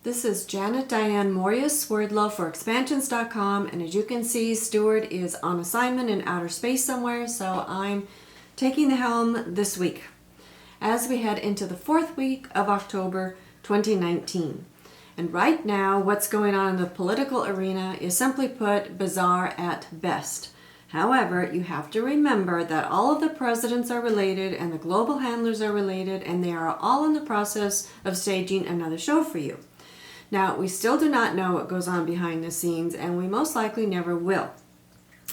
This is Janet Diane Morius, Swerdlow for Expansions.com, and as you can see, Stuart is on assignment in outer space somewhere, so I'm taking the helm this week as we head into the fourth week of October 2019. And right now, what's going on in the political arena is simply put bizarre at best. However, you have to remember that all of the presidents are related and the global handlers are related, and they are all in the process of staging another show for you. Now, we still do not know what goes on behind the scenes, and we most likely never will.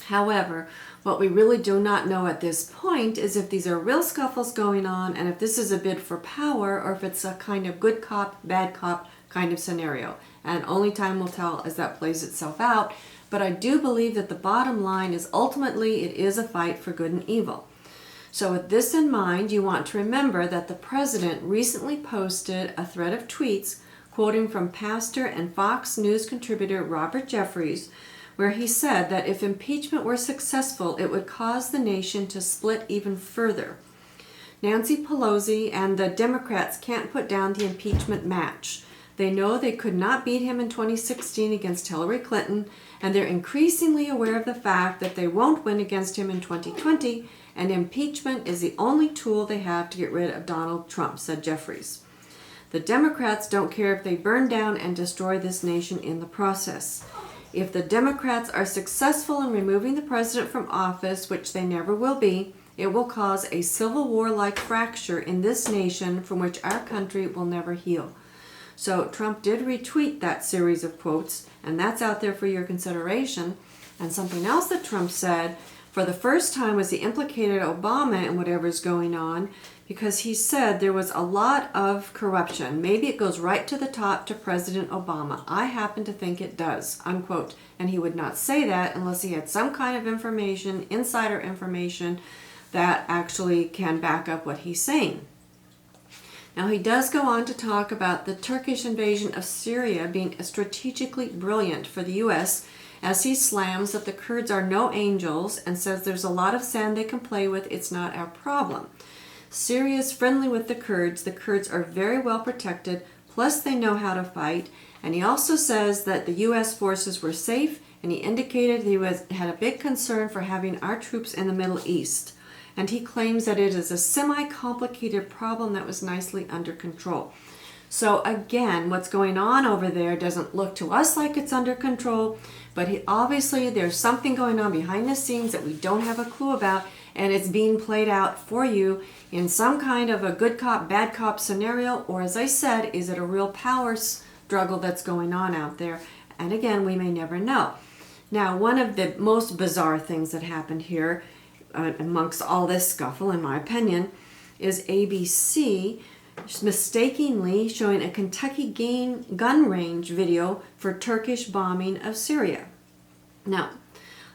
However, what we really do not know at this point is if these are real scuffles going on and if this is a bid for power or if it's a kind of good cop, bad cop kind of scenario. And only time will tell as that plays itself out. But I do believe that the bottom line is ultimately it is a fight for good and evil. So with this in mind, you want to remember that the president recently posted a thread of tweets quoting from pastor and Fox News contributor Robert Jeffries, where he said that if impeachment were successful, it would cause the nation to split even further. Nancy Pelosi and the Democrats can't put down the impeachment match. They know they could not beat him in 2016 against Hillary Clinton, and they're increasingly aware of the fact that they won't win against him in 2020, and impeachment is the only tool they have to get rid of Donald Trump, said Jeffries. The Democrats don't care if they burn down and destroy this nation in the process. If the Democrats are successful in removing the president from office, which they never will be, it will cause a civil war-like fracture in this nation from which our country will never heal. So Trump did retweet that series of quotes, and that's out there for your consideration. And something else that Trump said for the first time was he implicated Obama in whatever's going on, because he said there was a lot of corruption. Maybe it goes right to the top to President Obama. I happen to think it does, unquote. And he would not say that unless he had some kind of information, insider information, that actually can back up what he's saying. Now, he does go on to talk about the Turkish invasion of Syria being strategically brilliant for the U.S., as he slams that the Kurds are no angels and says there's a lot of sand they can play with, it's not our problem. Syria is friendly with the Kurds are very well protected, plus they know how to fight, and he also says that the U.S. forces were safe, and he indicated he had a big concern for having our troops in the Middle East. And he claims that it is a semi-complicated problem that was nicely under control. So again, what's going on over there doesn't look to us like it's under control, but obviously there's something going on behind the scenes that we don't have a clue about, and it's being played out for you in some kind of a good cop, bad cop scenario, or as I said, is it a real power struggle that's going on out there? And again, we may never know. Now, one of the most bizarre things that happened here amongst all this scuffle, in my opinion, is ABC mistakenly showing a Kentucky gun range video for Turkish bombing of Syria. Now,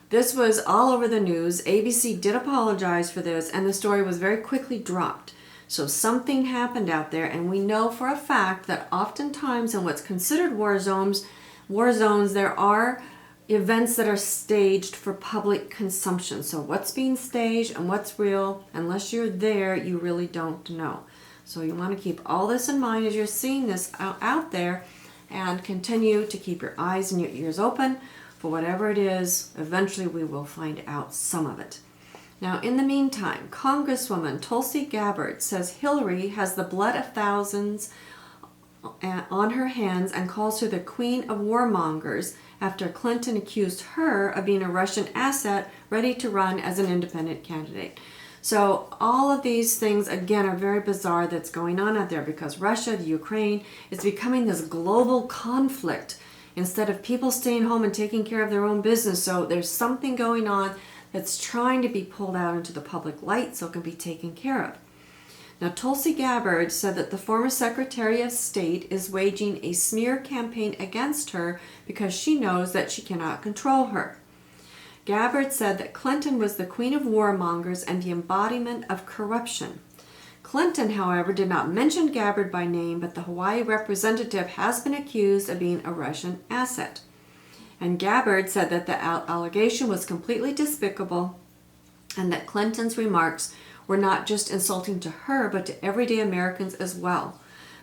this was all over the news. ABC did apologize for this, and the story was very quickly dropped. So something happened out there, and we know for a fact that oftentimes in what's considered war zones, there are events that are staged for public consumption. So what's being staged and what's real, unless you're there, you really don't know. So you want to keep all this in mind as you're seeing this out there, and continue to keep your eyes and your ears open for whatever it is. Eventually we will find out some of it. Now, in the meantime, Congresswoman Tulsi Gabbard says Hillary has the blood of thousands on her hands and calls her the queen of warmongers after Clinton accused her of being a Russian asset ready to run as an independent candidate. So all of these things, again, are very bizarre that's going on out there, because Russia, the Ukraine, is becoming this global conflict instead of people staying home and taking care of their own business. So there's something going on that's trying to be pulled out into the public light so it can be taken care of. Now, Tulsi Gabbard said that the former Secretary of State is waging a smear campaign against her because she knows that she cannot control her. Gabbard said that Clinton was the queen of warmongers and the embodiment of corruption. Clinton, however, did not mention Gabbard by name, but the Hawaii representative has been accused of being a Russian asset. And Gabbard said that the allegation was completely despicable and that Clinton's remarks were not just insulting to her, but to everyday Americans as well.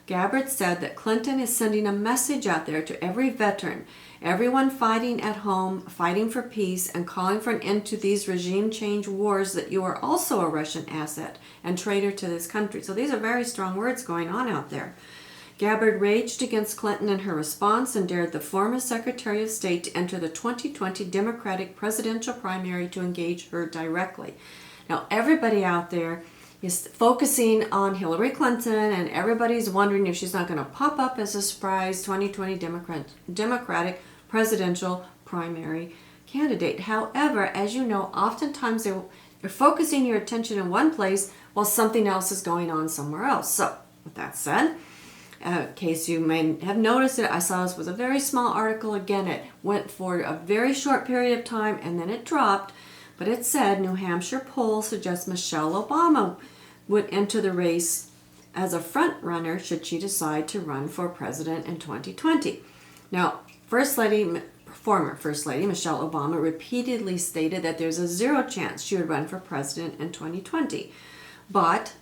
Gabbard said that Clinton is sending a message out there to every veteran, everyone fighting at home, fighting for peace, and calling for an end to these regime change wars, that you are also a Russian asset and traitor to this country. So these are very strong words going on out there. Gabbard raged against Clinton in her response and dared the former Secretary of State to enter the 2020 Democratic presidential primary to engage her directly. Now, everybody out there is focusing on Hillary Clinton, and everybody's wondering if she's not going to pop up as a surprise 2020 Democratic presidential primary candidate. However, as you know, oftentimes they're focusing your attention in one place while something else is going on somewhere else. So, with that said, in case you may have noticed it, I saw this was a very small article. Again, it went for a very short period of time and then it dropped. But it said New Hampshire poll suggests Michelle Obama would enter the race as a front runner should she decide to run for president in 2020. Now, former First Lady Michelle Obama repeatedly stated that there's a 0 chance she would run for president in 2020. But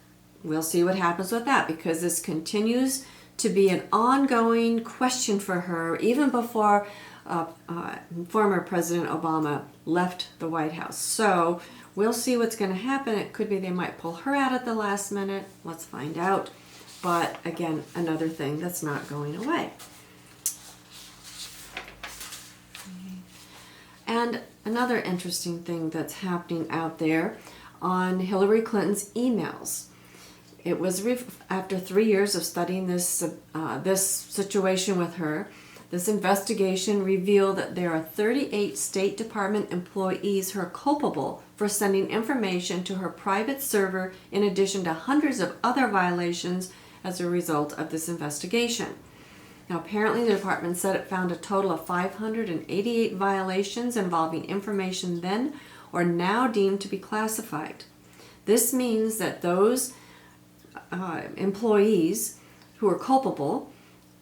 we'll see what happens with that, because this continues to be an ongoing question for her even before former President Obama left the White House. So we'll see what's going to happen. It could be they might pull her out at the last minute. Let's find out. But again, another thing that's not going away. And another interesting thing that's happening out there on Hillary Clinton's emails. It was after 3 years of studying this situation with her. This investigation revealed that there are 38 State Department employees who are culpable for sending information to her private server, in addition to hundreds of other violations as a result of this investigation. Now, apparently the department said it found a total of 588 violations involving information then or now deemed to be classified. This means that those employees who are culpable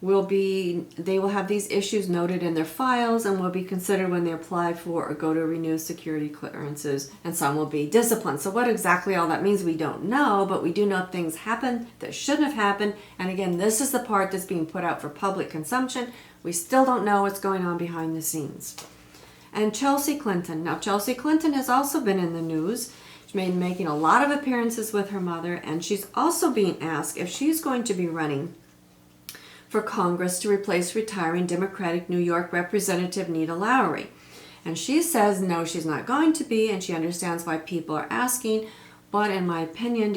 they will have these issues noted in their files and will be considered when they apply for or go to renew security clearances, and some will be disciplined. So what exactly all that means, we don't know, but we do know things happen that shouldn't have happened. And again, this is the part that's being put out for public consumption. We still don't know what's going on behind the scenes. And Chelsea Clinton. Now, Chelsea Clinton has also been in the news. She's been making a lot of appearances with her mother, and she's also being asked if she's going to be running for Congress to replace retiring Democratic New York Representative Nita Lowry. And she says no, she's not going to be, and she understands why people are asking. But in my opinion,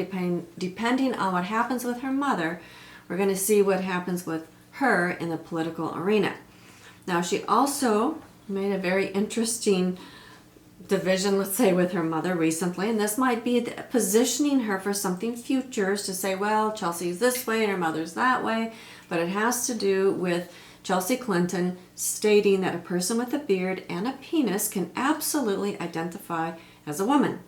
depending on what happens with her mother, we're going to see what happens with her in the political arena. Now, she also made a very interesting division, let's say, with her mother recently, and this might be positioning her for something future, to say, well, Chelsea's this way and her mother's that way. But it has to do with Chelsea Clinton stating that a person with a beard and a penis can absolutely identify as a woman.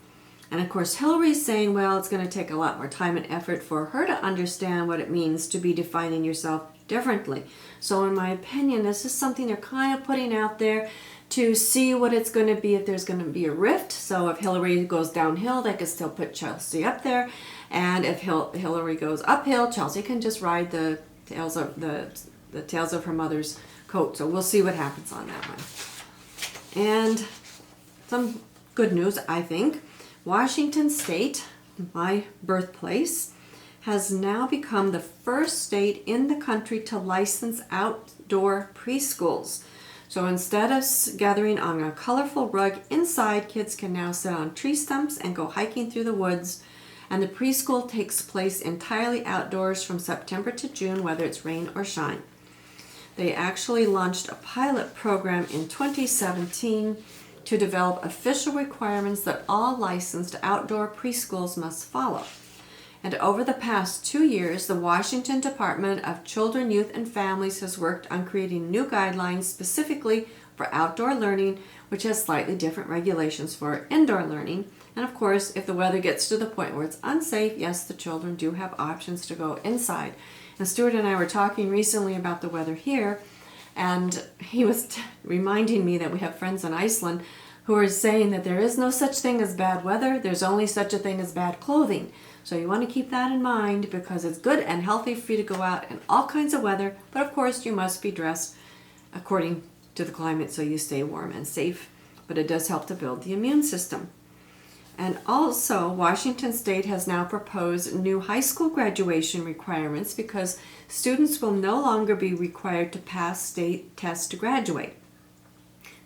And of course, Hillary's saying, well, it's going to take a lot more time and effort for her to understand what it means to be defining yourself differently. So in my opinion, this is something they're kind of putting out there to see what it's going to be, if there's going to be a rift. So if Hillary goes downhill, they can still put Chelsea up there. And if Hillary goes uphill, Chelsea can just ride the tails of her mother's coat. So we'll see what happens on that one. And some good news, I think. Washington State, my birthplace, has now become the first state in the country to license outdoor preschools. So instead of gathering on a colorful rug inside, kids can now sit on tree stumps and go hiking through the woods. And the preschool takes place entirely outdoors from September to June, whether it's rain or shine. They actually launched a pilot program in 2017 to develop official requirements that all licensed outdoor preschools must follow. And over the past 2 years, the Washington Department of Children, Youth, and Families has worked on creating new guidelines specifically for outdoor learning, which has slightly different regulations for indoor learning. And of course, if the weather gets to the point where it's unsafe, yes, the children do have options to go inside. And Stuart and I were talking recently about the weather here, and he was reminding me that we have friends in Iceland who are saying that there is no such thing as bad weather, there's only such a thing as bad clothing. So you want to keep that in mind because it's good and healthy for you to go out in all kinds of weather, but of course you must be dressed according to the climate so you stay warm and safe, but it does help to build the immune system. And also, Washington State has now proposed new high school graduation requirements because students will no longer be required to pass state tests to graduate.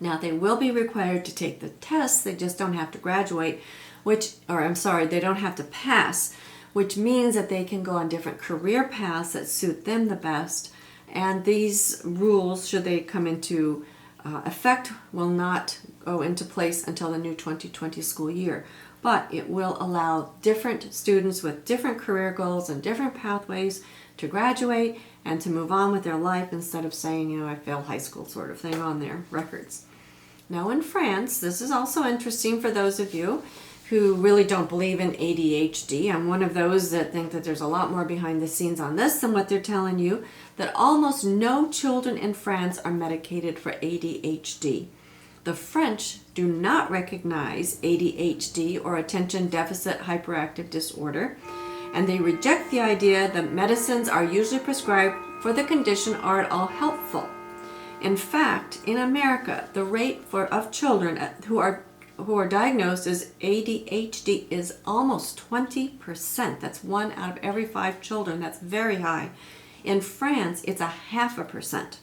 Now, they will be required to take the tests, they just don't have to graduate, they don't have to pass, which means that they can go on different career paths that suit them the best. And these rules, should they come into effect, will not go into place until the new 2020 school year. But it will allow different students with different career goals and different pathways to graduate and to move on with their life instead of saying, I failed high school sort of thing on their records. Now in France, this is also interesting for those of you who really don't believe in ADHD. I'm one of those that think that there's a lot more behind the scenes on this than what they're telling you, that almost no children in France are medicated for ADHD. The French do not recognize ADHD or attention deficit hyperactive disorder, and they reject the idea that medicines are usually prescribed for the condition are at all helpful. In fact, in America, the rate of children who are diagnosed as ADHD is almost 20%. That's 1 out of every 5 children. That's very high. In France, it's 0.5%.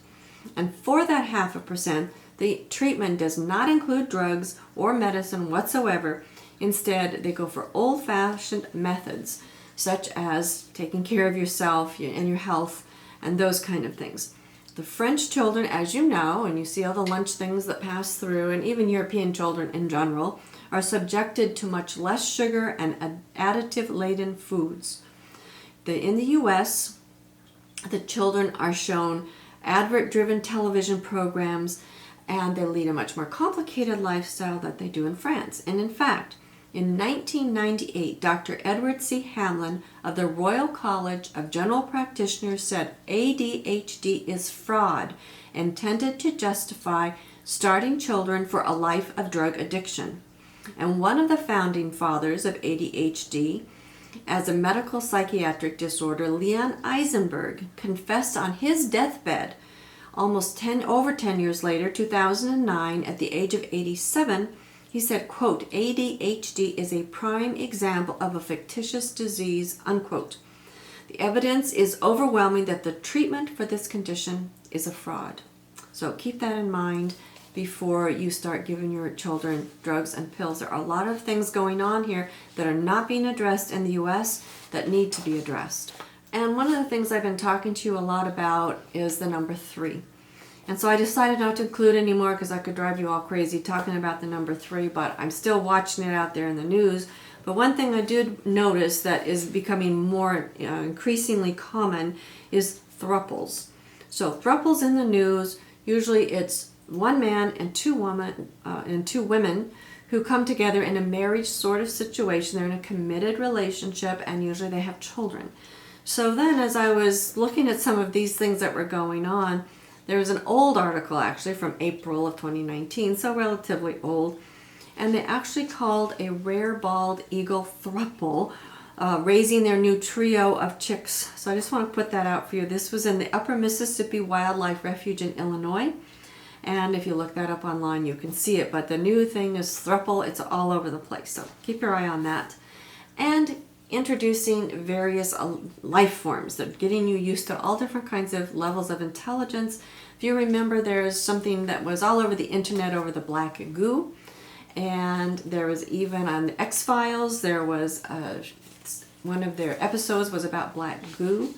And for that 0.5%, the treatment does not include drugs or medicine whatsoever. Instead, they go for old-fashioned methods, such as taking care of yourself and your health and those kind of things. The French children, as you know, and you see all the lunch things that pass through, and even European children in general, are subjected to much less sugar and additive-laden foods. In the U.S., the children are shown advert-driven television programs, and they lead a much more complicated lifestyle than they do in France. And in fact, in 1998, Dr. Edward C. Hamlin of the Royal College of General Practitioners said ADHD is fraud intended to justify starting children for a life of drug addiction. And one of the founding fathers of ADHD as a medical psychiatric disorder, Leon Eisenberg, confessed on his deathbed over 10 years later, 2009, at the age of 87, he said, quote, ADHD is a prime example of a fictitious disease, unquote. The evidence is overwhelming that the treatment for this condition is a fraud. So keep that in mind before you start giving your children drugs and pills. There are a lot of things going on here that are not being addressed in the U.S. that need to be addressed. And one of the things I've been talking to you a lot about is the number 3. And so I decided not to include any more because I could drive you all crazy talking about the number 3, but I'm still watching it out there in the news. But one thing I did notice that is becoming more increasingly common is thruples. So thruples in the news, usually it's one man and two women who come together in a marriage sort of situation. They're in a committed relationship, and usually they have children. So then as I was looking at some of these things that were going on, there was an old article actually from April of 2019, so relatively old, and they actually called a rare bald eagle thruple raising their new trio of chicks. So I just want to put that out for you. This was in the Upper Mississippi Wildlife Refuge in Illinois, and if you look that up online you can see it, but the new thing is thruple. It's all over the place, so keep your eye on that. And introducing various life forms that are getting you used to all different kinds of levels of intelligence. If you remember, there's something that was all over the internet over the black goo, and there was even on the X-Files, there was one of their episodes was about black goo.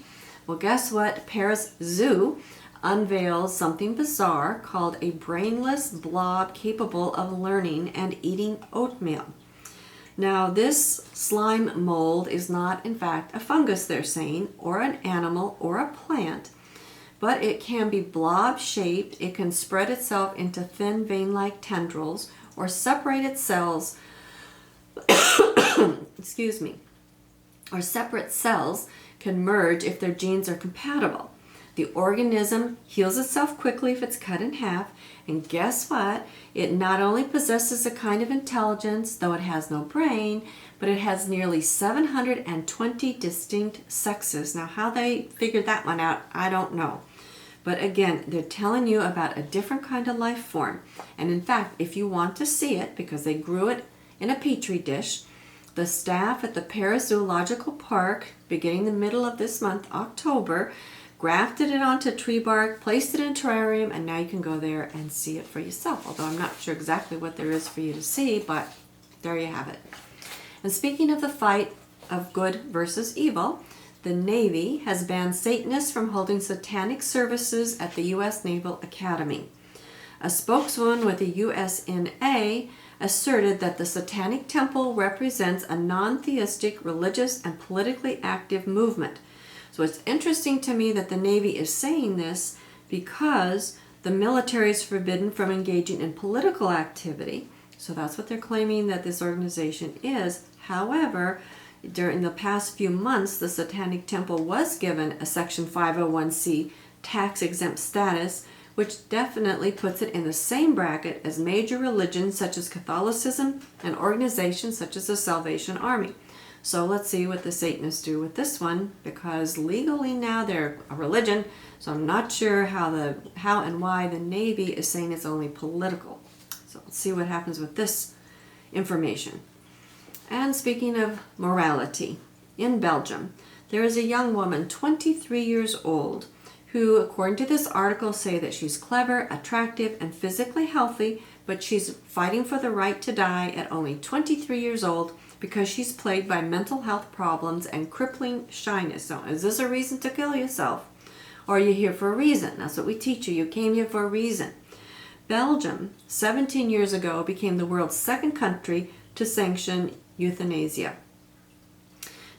Well, guess what? Paris Zoo unveils something bizarre called a brainless blob capable of learning and eating oatmeal. Now, this slime mold is not, in fact, a fungus, they're saying, or an animal or a plant, but it can be blob-shaped. It can spread itself into thin vein-like tendrils or separate its cells, or separate cells can merge if their genes are compatible. The organism heals itself quickly if it's cut in half. And guess what? It not only possesses a kind of intelligence, though it has no brain, but it has nearly 720 distinct sexes. Now, how they figured that one out, I don't know. But again, they're telling you about a different kind of life form. And in fact, if you want to see it, because they grew it in a petri dish, the staff at the Paris Zoological Park, beginning the middle of this month, October, grafted it onto tree bark, placed it in a terrarium, and now you can go there and see it for yourself. Although I'm not sure exactly what there is for you to see, but there you have it. And speaking of the fight of good versus evil, the Navy has banned Satanists from holding satanic services at the U.S. Naval Academy. A spokeswoman with the USNA asserted that the Satanic Temple represents a non-theistic, religious, and politically active movement. So it's interesting to me that the Navy is saying this because the military is forbidden from engaging in political activity. So that's what they're claiming that this organization is. However, during the past few months, the Satanic Temple was given a Section 501c tax-exempt status, which definitely puts it in the same bracket as major religions such as Catholicism and organizations such as the Salvation Army. So let's see what the Satanists do with this one, because legally now they're a religion, so I'm not sure how and why the Navy is saying it's only political. So let's see what happens with this information. And speaking of morality, in Belgium, there is a young woman, 23 years old, who, according to this article, say that she's clever, attractive, and physically healthy, but she's fighting for the right to die at only 23 years old because she's plagued by mental health problems and crippling shyness. So is this a reason to kill yourself? Or are you here for a reason? That's what we teach you. You came here for a reason. Belgium, 17 years ago, became the world's second country to sanction euthanasia.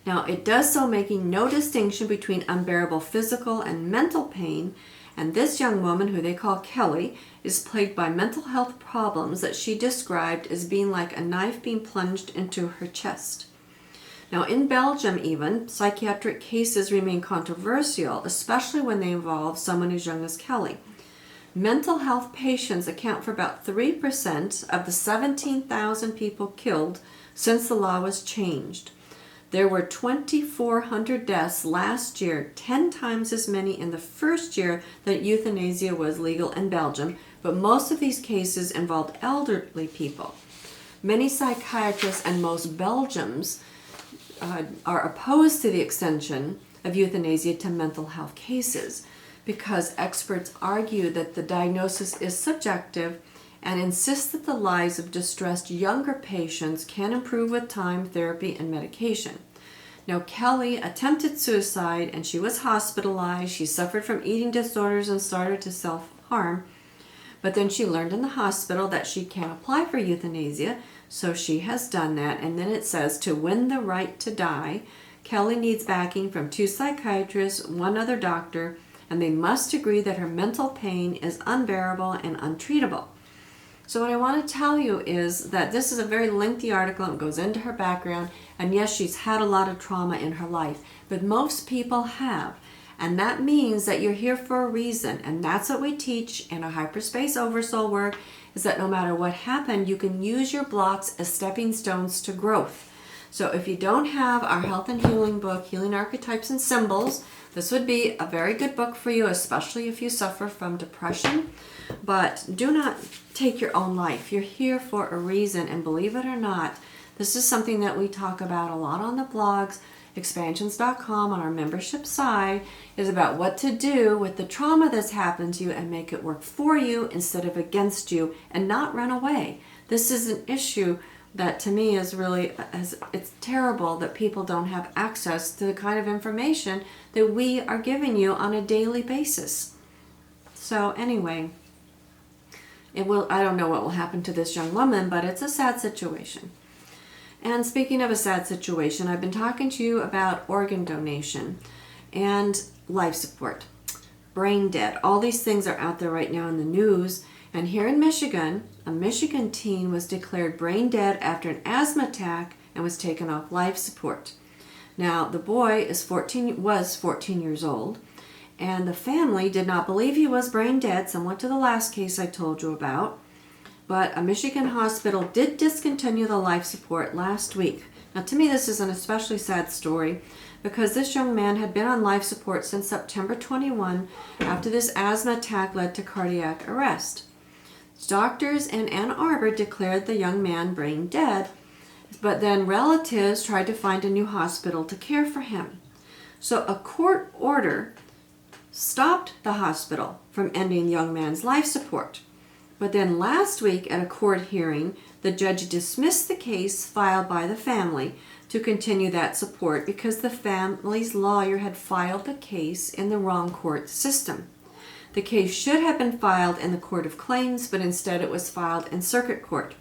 Now, it does so making no distinction between unbearable physical and mental pain, and this young woman, who they call Kelly, is plagued by mental health problems that she described as being like a knife being plunged into her chest. Now, in Belgium even, psychiatric cases remain controversial, especially when they involve someone as young as Kelly. Mental health patients account for about 3% of the 17,000 people killed since the law was changed. There were 2,400 deaths last year, 10 times as many in the first year that euthanasia was legal in Belgium, but most of these cases involved elderly people. Many psychiatrists and most Belgians are opposed to the extension of euthanasia to mental health cases because experts argue that the diagnosis is subjective and insist that the lives of distressed younger patients can improve with time, therapy, and medication. Now, Kelly attempted suicide and she was hospitalized. She suffered from eating disorders and started to self-harm. But then she learned in the hospital that she can apply for euthanasia, so she has done that. And then it says, to win the right to die, Kelly needs backing from 2 psychiatrists, 1 other doctor, and they must agree that her mental pain is unbearable and untreatable. So what I want to tell you is that this is a very lengthy article and goes into her background. And yes, she's had a lot of trauma in her life, but most people have. And that means that you're here for a reason. And that's what we teach in our Hyperspace Oversoul work, is that no matter what happened, you can use your blocks as stepping stones to growth. So if you don't have our health and healing book, Healing Archetypes and Symbols, this would be a very good book for you, especially if you suffer from depression. But do not take your own life. You're here for a reason, and believe it or not, this is something that we talk about a lot on the blogs. Expansions.com on our membership side is about what to do with the trauma that's happened to you and make it work for you instead of against you, and not run away. This is an issue that to me is really, it's terrible that people don't have access to the kind of information that we are giving you on a daily basis. So anyway, I don't know what will happen to this young woman, but it's a sad situation. And speaking of a sad situation, I've been talking to you about organ donation and life support, brain dead. All these things are out there right now in the news. And here in Michigan, a Michigan teen was declared brain dead after an asthma attack and was taken off life support. Now, the boy was 14 years old, And the family did not believe he was brain dead, somewhat to the last case I told you about. But a Michigan hospital did discontinue the life support last week. Now, to me, this is an especially sad story because this young man had been on life support since September 21 after this asthma attack led to cardiac arrest. Doctors in Ann Arbor declared the young man brain dead, but then relatives tried to find a new hospital to care for him. So a court order stopped the hospital from ending the young man's life support. But then last week at a court hearing, the judge dismissed the case filed by the family to continue that support because the family's lawyer had filed the case in the wrong court system. The case should have been filed in the Court of Claims, but instead it was filed in circuit court.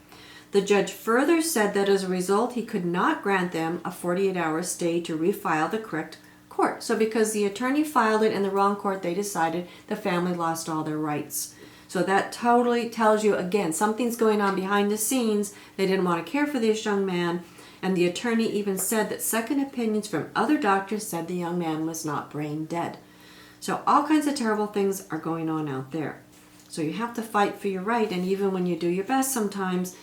The judge further said that as a result, he could not grant them a 48-hour stay to refile the correct court. So because the attorney filed it in the wrong court, they decided the family lost all their rights. So that totally tells you, again, something's going on behind the scenes. They didn't want to care for this young man. And the attorney even said that second opinions from other doctors said the young man was not brain dead. So all kinds of terrible things are going on out there. So you have to fight for your right. And even when you do your best, sometimes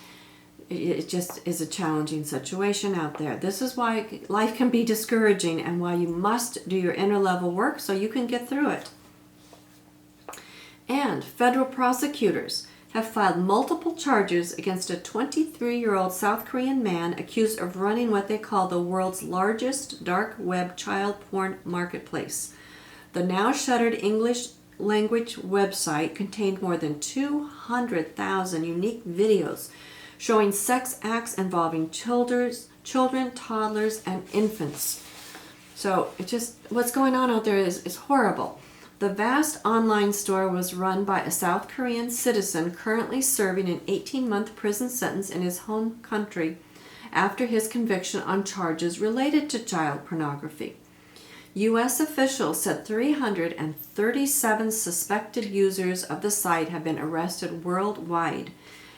it just is a challenging situation out there. This is why life can be discouraging and why you must do your inner level work so you can get through it. And federal prosecutors have filed multiple charges against a 23-year-old South Korean man accused of running what they call the world's largest dark web child porn marketplace. The now shuttered English language website contained more than 200,000 unique videos showing sex acts involving children, toddlers, and infants. So what's going on out there is horrible. The vast online store was run by a South Korean citizen currently serving an 18-month prison sentence in his home country after his conviction on charges related to child pornography. U.S. officials said 337 suspected users of the site have been arrested worldwide,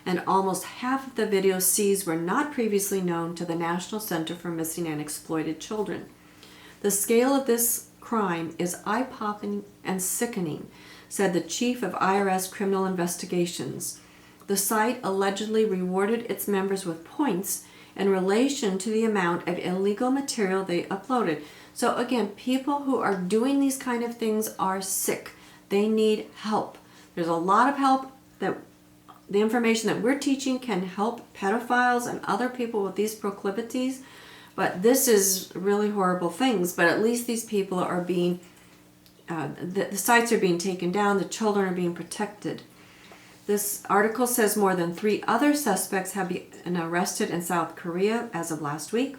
and almost half of the videos seized were not previously known to the National Center for Missing and Exploited Children. The scale of this crime is eye-popping and sickening, said the chief of IRS Criminal Investigations. The site allegedly rewarded its members with points in relation to the amount of illegal material they uploaded. So again, people who are doing these kind of things are sick. They need help. There's a lot of help that the information that we're teaching can help pedophiles and other people with these proclivities. But this is really horrible things. But at least these people are being, the sites are being taken down. The children are being protected. This article says more than 3 other suspects have been arrested in South Korea as of last week.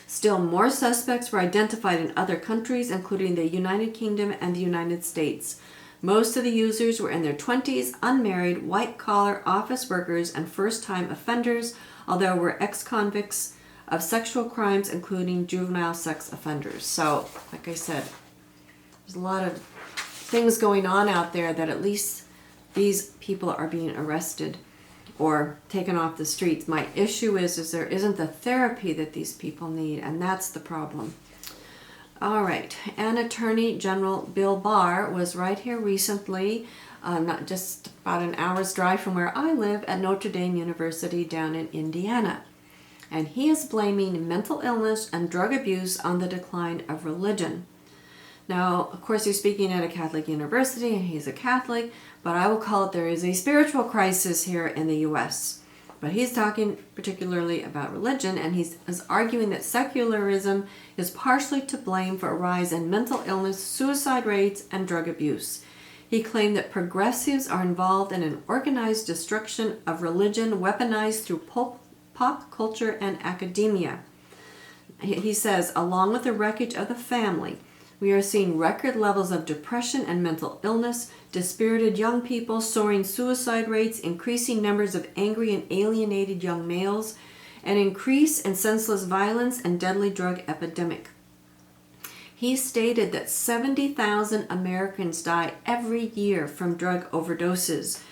Still more suspects were identified in other countries, including the United Kingdom and the United States. Most of the users were in their 20s, unmarried, white-collar office workers, and first-time offenders, although were ex-convicts of sexual crimes, including juvenile sex offenders. So, like I said, there's a lot of things going on out there that at least these people are being arrested or taken off the streets. My issue is there isn't the therapy that these people need, and that's the problem. All right, and Attorney General Bill Barr was right here recently, not just about an hour's drive from where I live, at Notre Dame University down in Indiana. And he is blaming mental illness and drug abuse on the decline of religion. Now, of course, he's speaking at a Catholic university, and he's a Catholic, but I will call it there is a spiritual crisis here in the U.S. But he's talking particularly about religion, and he's arguing that secularism is partially to blame for a rise in mental illness, suicide rates, and drug abuse. He claimed that progressives are involved in an organized destruction of religion weaponized through pop culture and academia. He says, along with the wreckage of the family, we are seeing record levels of depression and mental illness, dispirited young people, soaring suicide rates, increasing numbers of angry and alienated young males, an increase in senseless violence and deadly drug epidemic. He stated that 70,000 Americans die every year from drug overdoses,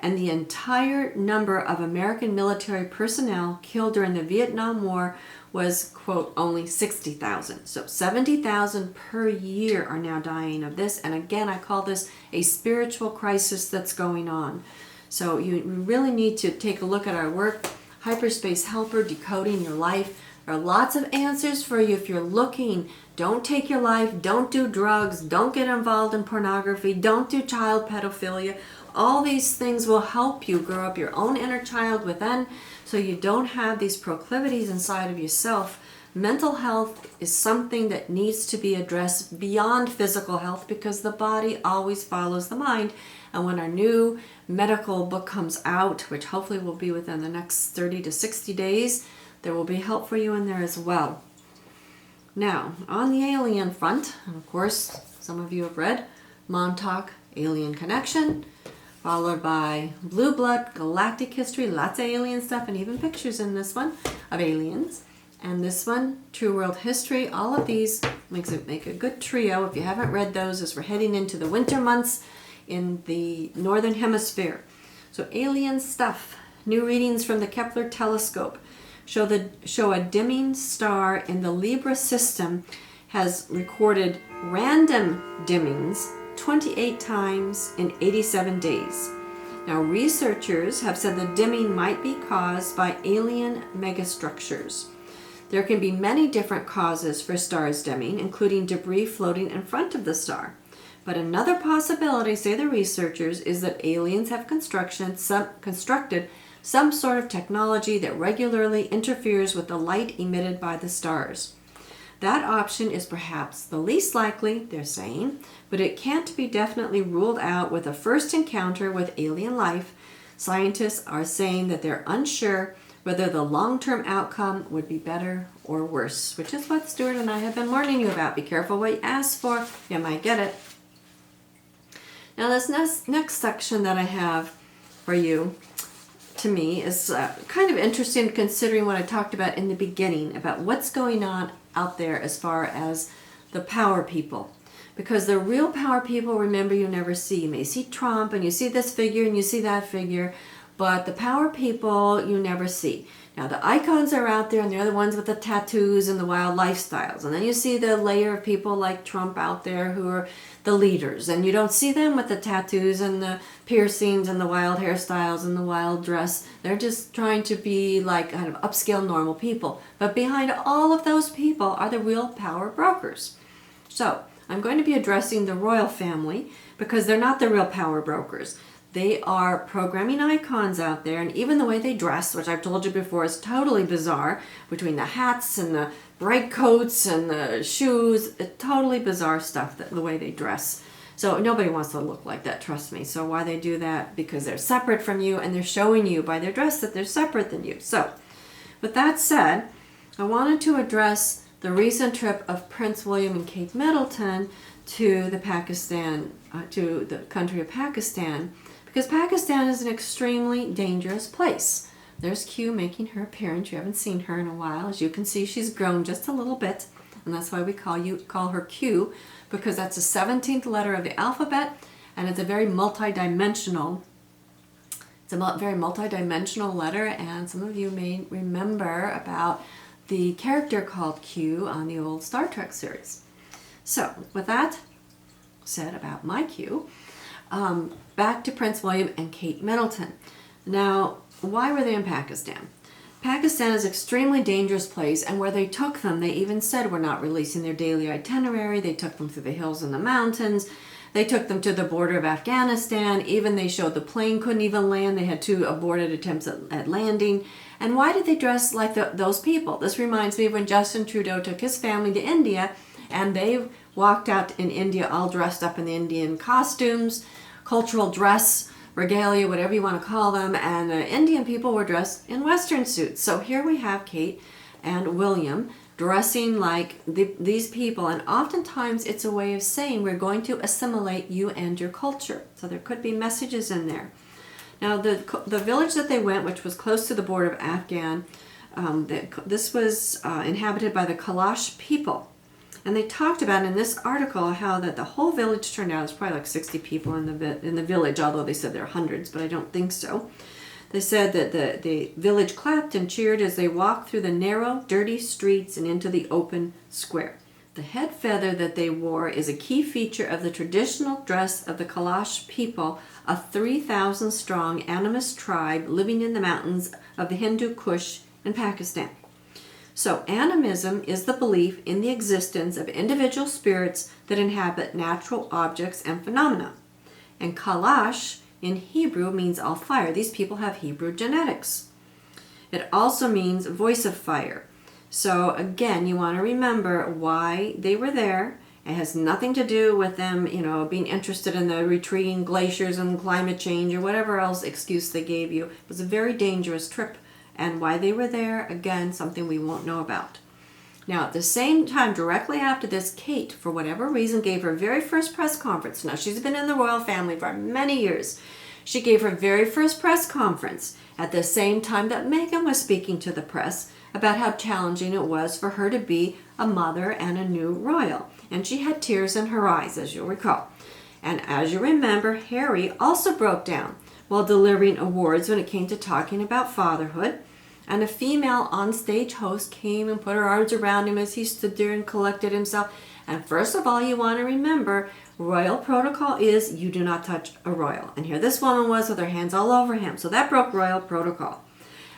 and the entire number of American military personnel killed during the Vietnam War was, quote, only 60,000. So 70,000 per year are now dying of this. And again, I call this a spiritual crisis that's going on. So you really need to take a look at our work, Hyperspace Helper, Decoding Your Life. There are lots of answers for you if you're looking. Don't take your life. Don't do drugs. Don't get involved in pornography. Don't do child pedophilia. All these things will help you grow up your own inner child within, so you don't have these proclivities inside of yourself. Mental health is something that needs to be addressed beyond physical health, because the body always follows the mind. And when our new medical book comes out, which hopefully will be within the next 30 to 60 days, there will be help for you in there as well. Now, on the alien front, and of course, some of you have read Montauk, Alien Connection, followed by Blue Blood, Galactic History, lots of alien stuff, and even pictures in this one of aliens. And this one, True World History. All of these make a good trio if you haven't read those, as we're heading into the winter months in the Northern Hemisphere. So alien stuff. New readings from the Kepler telescope show a dimming star in the Libra system has recorded random dimmings 28 times in 87 days. Now, researchers have said the dimming might be caused by alien megastructures. There can be many different causes for stars dimming, including debris floating in front of the star. But another possibility, say the researchers, is that aliens have constructed some sort of technology that regularly interferes with the light emitted by the stars. That option is perhaps the least likely, they're saying, but it can't be definitely ruled out with a first encounter with alien life. Scientists are saying that they're unsure whether the long-term outcome would be better or worse, which is what Stuart and I have been warning you about. Be careful what you ask for, you might get it. Now, this next section that I have for you, to me, is kind of interesting, considering what I talked about in the beginning about what's going on out there as far as the power people. Because the real power people, remember, you never see. You may see Trump and you see this figure and you see that figure, but the power people you never see. Now, the icons are out there, and they're the ones with the tattoos and the wild lifestyles. And then you see the layer of people like Trump out there who are the leaders. And you don't see them with the tattoos and the piercings and the wild hairstyles and the wild dress. They're just trying to be like kind of upscale normal people. But behind all of those people are the real power brokers. So, I'm going to be addressing the royal family because they're not the real power brokers. They are programming icons out there, and even the way they dress, which I've told you before, is totally bizarre, between the hats and the bright coats and the shoes. Totally bizarre stuff, the way they dress. So nobody wants to look like that, trust me. So why they do that? Because they're separate from you, and they're showing you by their dress that they're separate than you. So with that said, I wanted to address the recent trip of Prince William and Kate Middleton to the country of Pakistan, because Pakistan is an extremely dangerous place. There's Q making her appearance. You haven't seen her in a while. As you can see, she's grown just a little bit, and that's why we call her Q, because that's the 17th letter of the alphabet, and it's a very multi-dimensional letter, and some of you may remember about the character called Q on the old Star Trek series. So, with that said about my Q, back to Prince William and Kate Middleton. Now, why were they in Pakistan? Pakistan is an extremely dangerous place, and where they took them, they even said we're not releasing their daily itinerary. They took them through the hills and the mountains. They took them to the border of Afghanistan. Even they showed the plane couldn't even land. They had 2 aborted attempts at landing. And why did they dress like those people? This reminds me of when Justin Trudeau took his family to India, and they walked out in India all dressed up in the Indian costumes, cultural dress, regalia, whatever you want to call them, and the Indian people were dressed in Western suits. So here we have Kate and William dressing like these people, and oftentimes it's a way of saying we're going to assimilate you and your culture. So there could be messages in there. Now, the village that they went, which was close to the border of Afghan, this was inhabited by the Kalash people. And they talked about in this article how that the whole village turned out. There's probably like 60 people in the village, although they said there are hundreds, but I don't think so. They said that the village clapped and cheered as they walked through the narrow, dirty streets and into the open square. The head feather that they wore is a key feature of the traditional dress of the Kalash people, a 3,000 strong animist tribe living in the mountains of the Hindu Kush in Pakistan. So animism is the belief in the existence of individual spirits that inhabit natural objects and phenomena. And Kalash in Hebrew means all fire. These people have Hebrew genetics. It also means voice of fire. So again, you want to remember why they were there. It has nothing to do with them, being interested in the retreating glaciers and climate change or whatever else excuse they gave you. It was a very dangerous trip. And why they were there, again, something we won't know about. Now, at the same time, directly after this, Kate, for whatever reason, gave her very first press conference. Now, she's been in the royal family for many years. She gave her very first press conference at the same time that Meghan was speaking to the press about how challenging it was for her to be a mother and a new royal. And she had tears in her eyes, as you'll recall. And as you remember, Harry also broke down while delivering awards when it came to talking about fatherhood. And a female onstage host came and put her arms around him as he stood there and collected himself. And first of all, you want to remember, royal protocol is you do not touch a royal. And here this woman was with her hands all over him. So that broke royal protocol.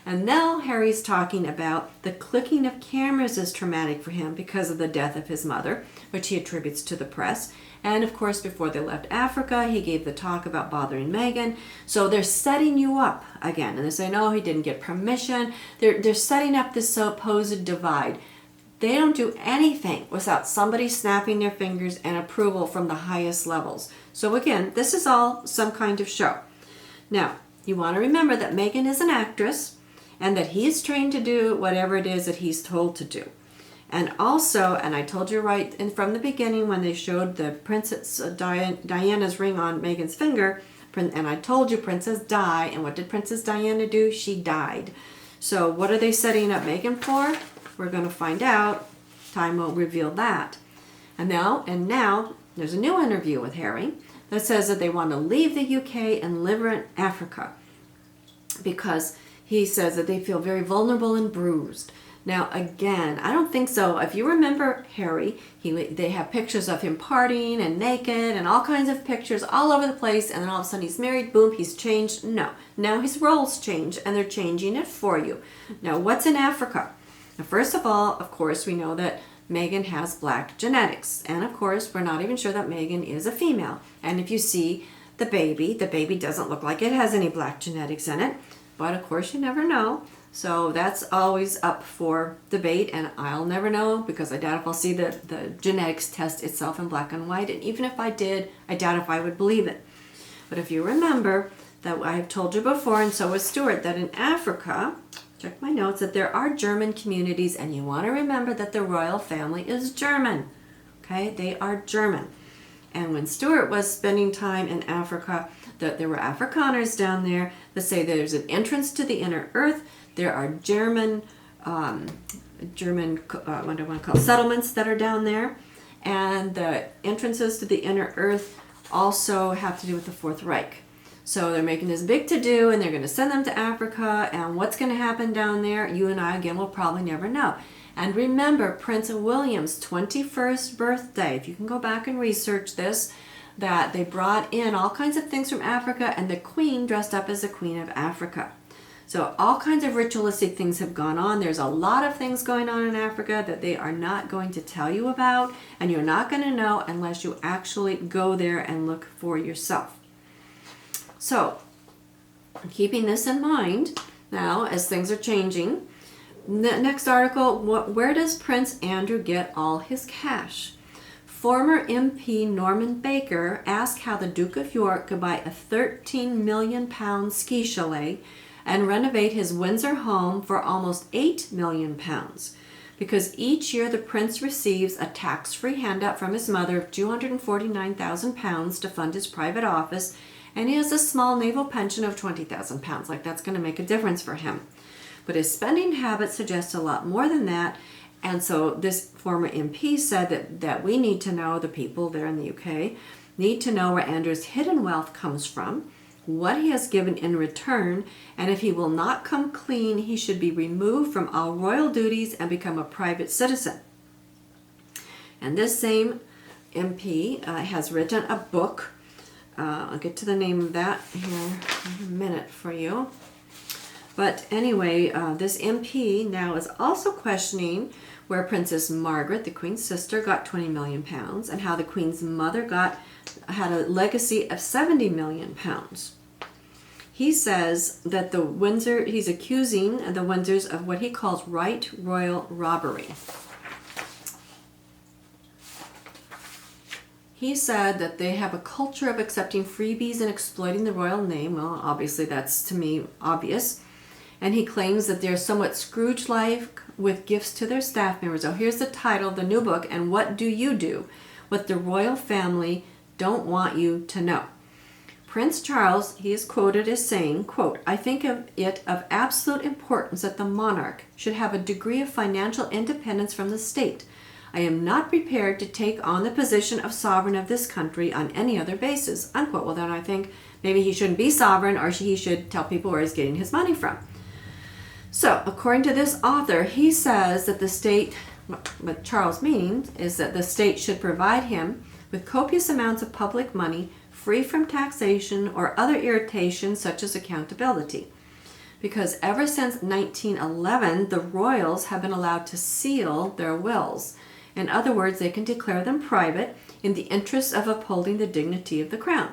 And now Harry's talking about the clicking of cameras is traumatic for him because of the death of his mother, which he attributes to the press. And of course, before they left Africa, he gave the talk about bothering Meghan. So they're setting you up again. And they say, no, he didn't get permission. They're setting up this supposed divide. They don't do anything without somebody snapping their fingers and approval from the highest levels. So again, this is all some kind of show. Now, you want to remember that Meghan is an actress and that he is trained to do whatever it is that he's told to do. And also, and I told you right from the beginning when they showed the Princess Diana's ring on Meghan's finger, and I told you Princess Di, and what did Princess Diana do? She died. So what are they setting up Meghan for? We're going to find out. Time will reveal that. And now there's a new interview with Harry that says that they want to leave the UK and live in Africa because he says that they feel very vulnerable and bruised. Now, again, I don't think so. If you remember Harry, they have pictures of him partying and naked and all kinds of pictures all over the place, and then all of a sudden he's married, boom, he's changed. No. Now his role's changed, and they're changing it for you. Now, what's in Africa? Now, first of all, of course, we know that Meghan has black genetics. And, of course, we're not even sure that Meghan is a female. And if you see the baby doesn't look like it has any black genetics in it. But, of course, you never know. So that's always up for debate, and I'll never know because I doubt if I'll see the genetics test itself in black and white. And even if I did, I doubt if I would believe it. But if you remember that I have told you before, and so has Stuart, that in Africa, check my notes, that there are German communities, and you want to remember that the royal family is German. Okay, they are German. And when Stuart was spending time in Africa, there were Afrikaners down there that say there's an entrance to the inner earth. There are German what do I want to call settlements that are down there, and the entrances to the inner earth also have to do with the Fourth Reich. So they're making this big to-do, and they're going to send them to Africa, and what's going to happen down there, you and I, again, will probably never know. And remember, Prince William's 21st birthday, if you can go back and research this, that they brought in all kinds of things from Africa, and the Queen dressed up as the Queen of Africa. So all kinds of ritualistic things have gone on. There's a lot of things going on in Africa that they are not going to tell you about, and you're not going to know unless you actually go there and look for yourself. So, keeping this in mind, now as things are changing, the next article, where does Prince Andrew get all his cash? Former MP Norman Baker asked how the Duke of York could buy a £13 million ski chalet and renovate his Windsor home for almost £8 million, because each year the prince receives a tax-free handout from his mother of £249,000 to fund his private office, and he has a small naval pension of £20,000. Like, that's going to make a difference for him. But his spending habits suggest a lot more than that, And so this former MP said that we need to know, the people there in the UK, need to know where Andrew's hidden wealth comes from, what he has given in return, and if he will not come clean, he should be removed from all royal duties and become a private citizen. And this same MP has written a book. I'll get to the name of that here in a minute for you. But anyway, this MP now is also questioning where Princess Margaret, the Queen's sister, got 20 million pounds and how the Queen's mother had a legacy of 70 million pounds. He says that he's accusing the Windsors of what he calls right royal robbery. He said that they have a culture of accepting freebies and exploiting the royal name. Well, obviously that's, to me, obvious. And he claims that they're somewhat Scrooge-like with gifts to their staff members. Oh, here's the title of the new book, And What Do You Do? What the royal family don't want you to know. Prince Charles, he is quoted as saying, quote, I think it of absolute importance that the monarch should have a degree of financial independence from the state. I am not prepared to take on the position of sovereign of this country on any other basis, unquote. Well, then I think maybe he shouldn't be sovereign, or he should tell people where he's getting his money from. So, according to this author, he says that the state, what Charles means, is that the state should provide him with copious amounts of public money, free from taxation or other irritation such as accountability. Because ever since 1911, the royals have been allowed to seal their wills. In other words, they can declare them private in the interest of upholding the dignity of the crown.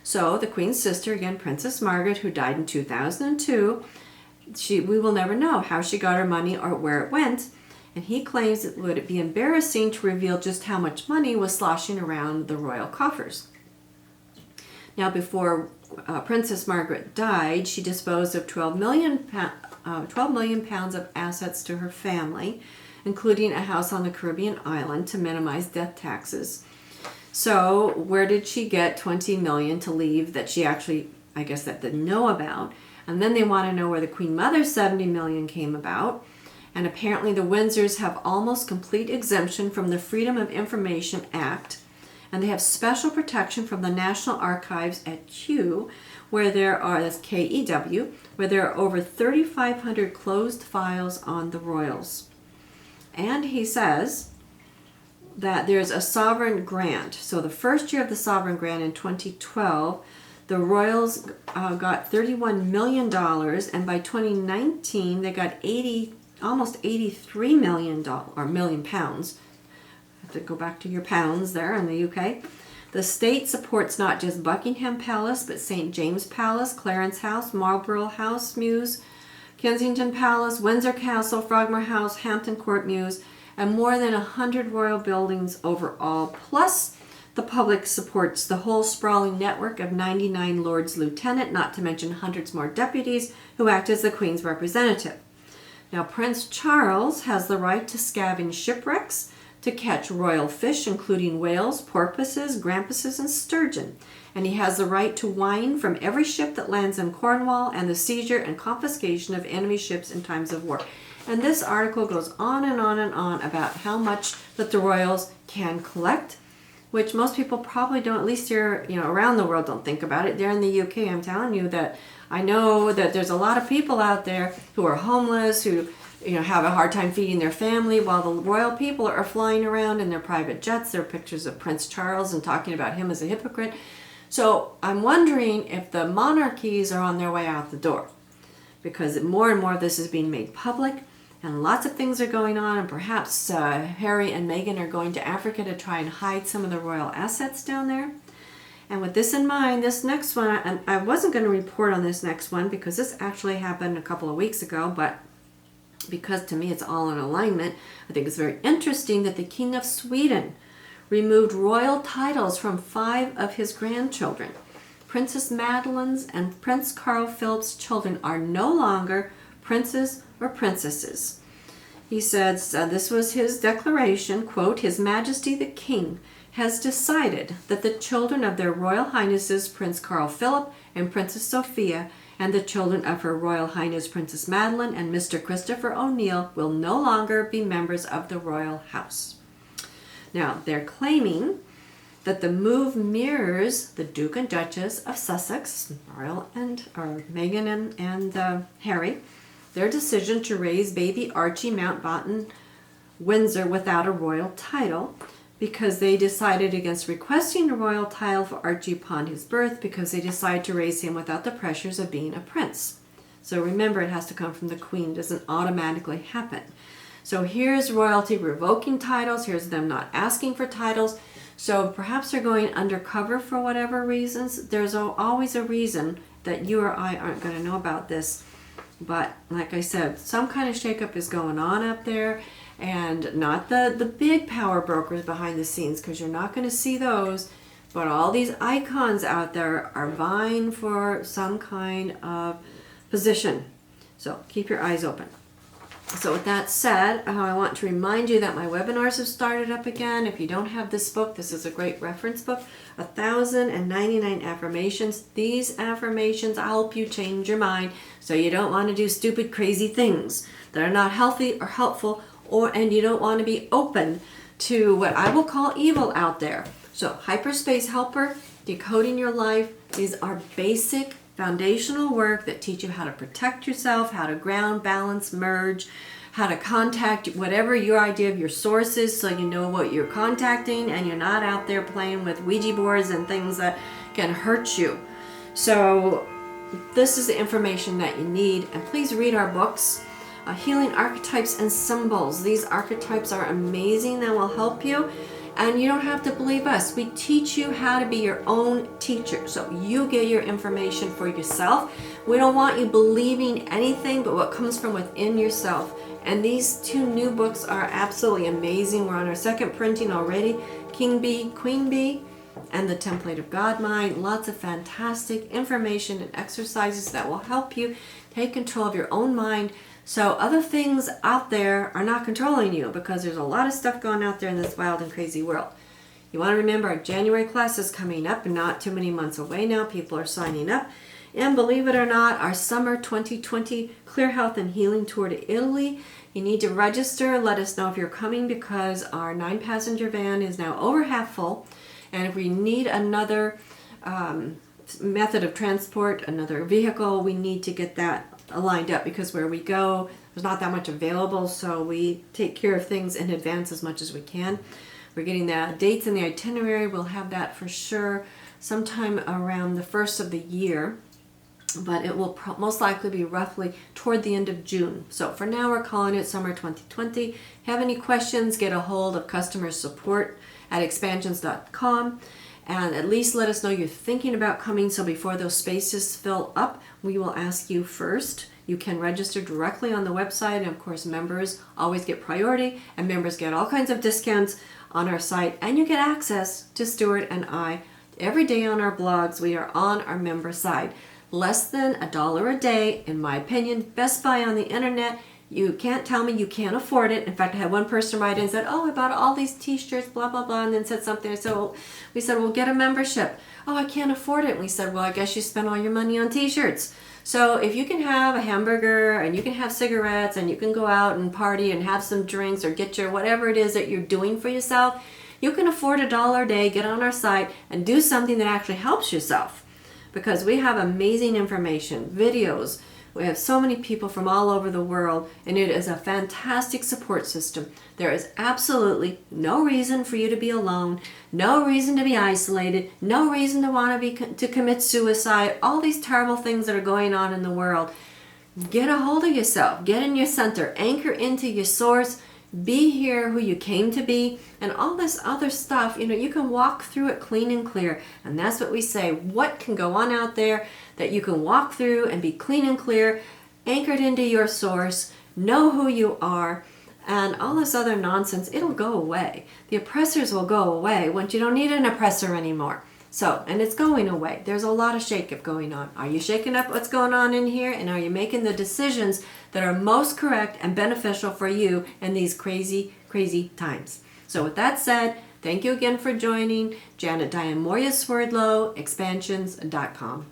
So the Queen's sister, again, Princess Margaret, who died in 2002, we will never know how she got her money or where it went. And he claims it would be embarrassing to reveal just how much money was sloshing around the royal coffers. Now, before Princess Margaret died, she disposed of 12 million pounds of assets to her family, including a house on the Caribbean island to minimize death taxes. So where did she get 20 million to leave that she actually, I guess, that didn't know about? And then they want to know where the Queen Mother's 70 million came about. And apparently the Windsors have almost complete exemption from the Freedom of Information Act, and they have special protection from the National Archives at Kew, where there are, that's KEW, where there are over 3,500 closed files on the royals. And he says that there's a sovereign grant. So the first year of the sovereign grant in 2012, the royals got $31 million, and by 2019 they got almost $83 million pounds. I have to go back to your pounds there in the UK. The state supports not just Buckingham Palace, but St. James Palace, Clarence House, Marlborough House Mews, Kensington Palace, Windsor Castle, Frogmore House, Hampton Court Mews, and more than 100 royal buildings overall. Plus, the public supports the whole sprawling network of 99 Lords Lieutenant, not to mention hundreds more deputies who act as the Queen's representative. Now, Prince Charles has the right to scavenge shipwrecks, to catch royal fish, including whales, porpoises, grampuses, and sturgeon. And he has the right to wine from every ship that lands in Cornwall, and the seizure and confiscation of enemy ships in times of war. And this article goes on and on and on about how much that the royals can collect, which most people probably don't, at least here, around the world, don't think about it. There in the UK, I'm telling you that I know that there's a lot of people out there who are homeless, who have a hard time feeding their family, while the royal people are flying around in their private jets. There are pictures of Prince Charles and talking about him as a hypocrite. So I'm wondering if the monarchies are on their way out the door, because more and more of this is being made public, and lots of things are going on, and perhaps Harry and Meghan are going to Africa to try and hide some of the royal assets down there. And with this in mind, this next one, and I wasn't going to report on this next one because this actually happened a couple of weeks ago, but because to me it's all in alignment, I think it's very interesting that the King of Sweden removed royal titles from 5 of his grandchildren. Princess Madeline's and Prince Carl Philip's children are no longer princes or princesses. He says, this was his declaration, quote, His Majesty the King has decided that the children of their Royal Highnesses Prince Carl Philip and Princess Sophia and the children of Her Royal Highness Princess Madeline and Mr. Christopher O'Neill will no longer be members of the royal house. Now, they're claiming that the move mirrors the Duke and Duchess of Sussex, Meghan and Harry, their decision to raise baby Archie Mountbatten Windsor without a royal title, because they decided against requesting a royal title for Archie upon his birth because they decided to raise him without the pressures of being a prince. So remember, it has to come from the Queen. It doesn't automatically happen. So here's royalty revoking titles. Here's them not asking for titles. So perhaps they're going undercover for whatever reasons. There's always a reason that you or I aren't going to know about this. But like I said, some kind of shakeup is going on up there. And not the big power brokers behind the scenes, because you're not going to see those. But all these icons out there are vying for some kind of position. So keep your eyes open. So with that said, I want to remind you that my webinars have started up again. If you don't have this book, this is a great reference book. 1,099 affirmations. These affirmations help you change your mind so you don't want to do stupid, crazy things that are not healthy or helpful, and you don't want to be open to what I will call evil out there. So Hyperspace Helper, Decoding Your Life, these are basic foundational work that teach you how to protect yourself, how to ground, balance, merge, how to contact whatever your idea of your source is so you know what you're contacting and you're not out there playing with Ouija boards and things that can hurt you. So this is the information that you need, and please read our books. Healing Archetypes and Symbols. These archetypes are amazing and will help you. And you don't have to believe us. We teach you how to be your own teacher. So you get your information for yourself. We don't want you believing anything but what comes from within yourself. And these two new books are absolutely amazing. We're on our second printing already. King Bee, Queen Bee, and the Template of God Mind. Lots of fantastic information and exercises that will help you take control of your own mind, so other things out there are not controlling you, because there's a lot of stuff going out there in this wild and crazy world. You want to remember our January class is coming up, not too many months away now. People are signing up. And believe it or not, our summer 2020 Clear Health and Healing Tour to Italy. You need to register. Let us know if you're coming, because our 9-passenger van is now over half full. And if we need another method of transport, another vehicle, we need to get that lined up, because where we go, there's not that much available, so we take care of things in advance as much as we can. We're getting the dates and the itinerary. We'll have that for sure sometime around the first of the year, but it will most likely be roughly toward the end of June. So for now, we're calling it Summer 2020. Have any questions, get a hold of customer support at expansions.com. And at least let us know you're thinking about coming, so before those spaces fill up, we will ask you first. You can register directly on the website, and of course members always get priority, and members get all kinds of discounts on our site, and you get access to Stuart and I every day on our blogs. We are on our member side. Less than $1 a day, in my opinion. Best Buy on the internet. You can't tell me you can't afford it. In fact, I had one person write in and said, "Oh, I bought all these t-shirts, blah, blah, blah," and then said something. I said, we said, "Well, get a membership." "Oh, I can't afford it." And we said, "Well, I guess you spend all your money on t-shirts." So if you can have a hamburger and you can have cigarettes and you can go out and party and have some drinks or get your whatever it is that you're doing for yourself, you can afford $1 a day, get on our site and do something that actually helps yourself. Because we have amazing information, videos. We have so many people from all over the world, and it is a fantastic support system. There is absolutely no reason for you to be alone, no reason to be isolated, no reason to want to commit suicide, all these terrible things that are going on in the world. Get a hold of yourself, get in your center, anchor into your source, be here who you came to be, and all this other stuff, you can walk through it clean and clear. And that's what we say. What can go on out there that you can walk through and be clean and clear, anchored into your source, know who you are, and all this other nonsense, it'll go away. The oppressors will go away once you don't need an oppressor anymore. So, and it's going away. There's a lot of shakeup going on. Are you shaking up what's going on in here? And are you making the decisions that are most correct and beneficial for you in these crazy, crazy times? So with that said, Thank you again for joining. Janet Diane Moria Swerdlow, expansions.com.